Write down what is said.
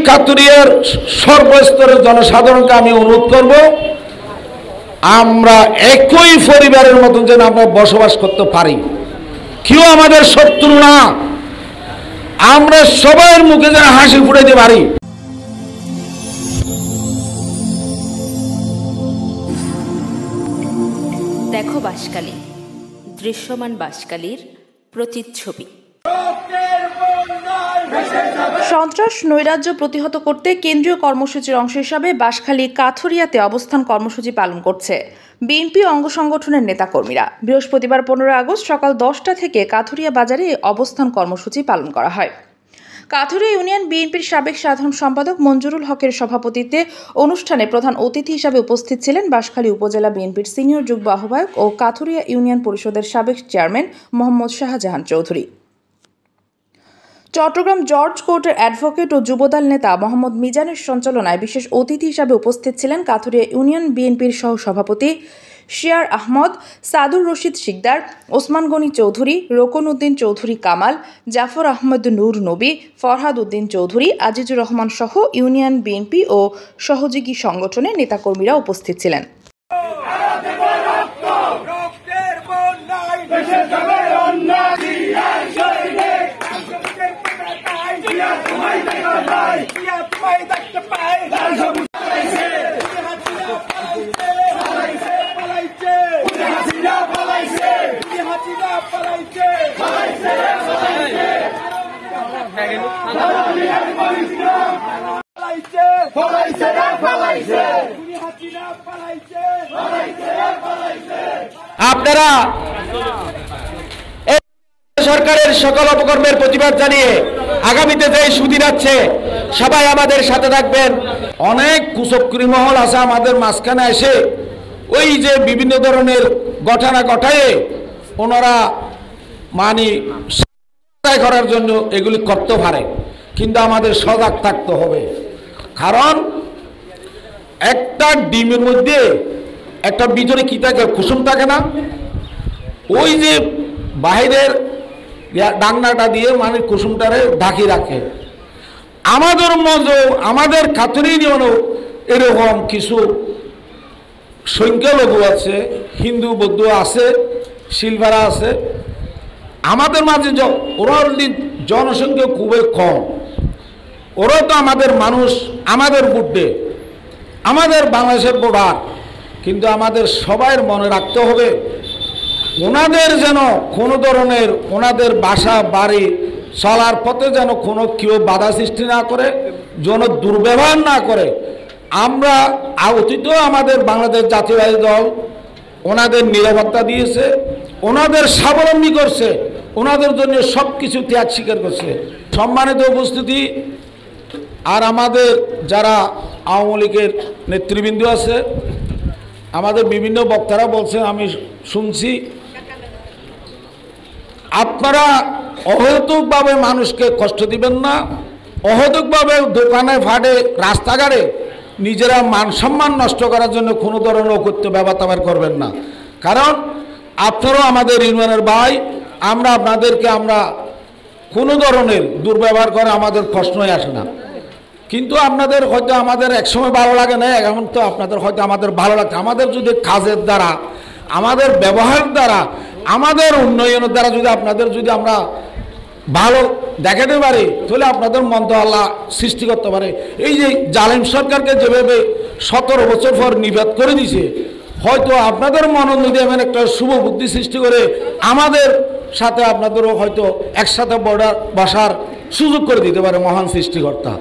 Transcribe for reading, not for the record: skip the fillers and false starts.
কাতুরিয়ার সর্বস্তরের জনসাধারণকে আমি অনুরোধ করব, আমরা একই পরিবারের মতন যেন আমরা বসবাস করতে পারি। কেউ আমাদের শত্রু না, আমরা সবার মুখে যেন হাসি ফুটাইতে পারি। দেখো বাঁশখালী, দৃশ্যমান বাঁশখালীর প্রতিচ্ছবি। সন্ত্রাস নৈরাজ্য প্রতিহত করতে কেন্দ্রীয় কর্মসূচির অংশ হিসাবে বাঁশখালী কাথুরিয়াতে অবস্থান কর্মসূচি পালন করছে বিএনপি অঙ্গ সংগঠনের নেতাকর্মীরা। বৃহস্পতিবার 15 আগস্ট সকাল 10টা থেকে কাথুরিয়া বাজারে অবস্থান কর্মসূচি পালন করা হয়। কাথুরিয়া ইউনিয়ন বিএনপির সাবেক সাধারণ সম্পাদক মঞ্জুরুল হকের সভাপতিত্বে অনুষ্ঠানে প্রধান অতিথি হিসাবে উপস্থিত ছিলেন বাঁশখালী উপজেলা বিএনপির সিনিয়র যুগ্ম আহ্বায়ক ও কাথুরিয়া ইউনিয়ন পরিষদের সাবেক চেয়ারম্যান মোহাম্মদ শাহজাহান চৌধুরী। চট্টগ্রাম জর্জ কোর্টের অ্যাডভোকেট ও যুবদল নেতা মোহাম্মদ মিজানের সঞ্চালনায় বিশেষ অতিথি হিসাবে উপস্থিত ছিলেন কাথুরিয়া ইউনিয়ন বিএনপির সহ সভাপতি শিয়ার আহমদ, সাদুর রশিদ শিকদার, ওসমান গনি চৌধুরী, রোকন উদ্দিন চৌধুরী কামাল, জাফর আহমদ নূর নবী, ফরহাদ উদ্দিন চৌধুরী, আজিজুর রহমান সহ ইউনিয়ন বিএনপি ও সহযোগী সংগঠনের নেতাকর্মীরা উপস্থিত ছিলেন। আপনারা সরকারের সকল অপকর্মের প্রতিবাদ জানিয়ে আগামীতে যে সুদিন আছে সবাই আমাদের সাথে থাকবেন। অনেক কুচক্রী মহল আছে আমাদের মাঝখানে এসে ওই যে বিভিন্ন ধরনের ঘটনা ঘটায় ওনারা মানে করার জন্য এগুলি করতে পারে, কিন্তু আমাদের সজাগ থাকতে হবে। কারণ একটা ডিমের মধ্যে একটা ভিতরে কি থাকে, কুসুম থাকে না, ওই যে বাহিরের ডাংনাটা দিয়ে মানে কুসুমটারে ঢাকি রাখে। আমাদের মধ্যে আমাদের কাতুরি নিয়মও এরকম কিছু সংখ্যালঘু আছে, হিন্দু বৌদ্ধ আছে, সিলভারা আছে। আমাদের মাঝে ওরা জনসংখ্যা খুবই কম, ওরা তো আমাদের মানুষ, আমাদের বুড্ডে, আমাদের বাংলাদেশের বোর্ডার, কিন্তু আমাদের সবাই মনে রাখতে হবে ওনাদের যেন কোনো ধরনের ওনাদের বাসা বাড়ি চলার পথে যেন কোনো কেউ বাধা সৃষ্টি না করে, যেন দুর্ব্যবহার না করে। আমরা অতীতেও আমাদের বাংলাদেশ জাতীয়তাবাদী দল ওনাদের নিরাপত্তা দিয়েছে, ওনাদের স্বাবলম্বী করছে, ওনাদের জন্য সব কিছু ত্যাগ স্বীকার করছে। সম্মানিত উপস্থিতি, আর আমাদের যারা আওয়ামী লীগের নেতৃবৃন্দ আছে, আমাদের বিভিন্ন বক্তারা বলছেন, আমি শুনছি, আপনারা অহেতুকভাবে মানুষকে কষ্ট দিবেন না, অহেতুকভাবে দোকানে ফাটে রাস্তাঘাটে নিজেরা মান সম্মান নষ্ট করার জন্য কোনো ধরনের অকথ্য ব্যবহার করবেন না। কারণ আপনারাও আমাদের ইউনিয়নের ভাই, আমরা আপনাদেরকে আমরা কোনো ধরনের দুর্ব্যবহার করে আমাদের প্রশ্নই আসে না। কিন্তু আপনাদের হয়তো আমাদের একসময় ভালো লাগে না, এখন তো আপনাদের হয়তো আমাদের ভালো লাগে। আমাদের যদি কাজের দ্বারা, আমাদের ব্যবহার দ্বারা, আমাদের উন্নয়নের দ্বারা যদি আপনাদের যদি আমরা ভালো দেখাতে পারি, তাহলে আপনাদের মন তো আল্লাহ সৃষ্টি করতে পারে। এই যে জালিম সরকারকে যেভাবে 17 বছর পর নিপাত করে দিছে, হয়তো আপনাদের মনের মধ্যে এমন একটা শুভ বুদ্ধি সৃষ্টি করে আমাদের সাথে আপনাদেরও হয়তো একসাথে বসার সুযোগ করে দিতে পারে মহান সৃষ্টিকর্তা।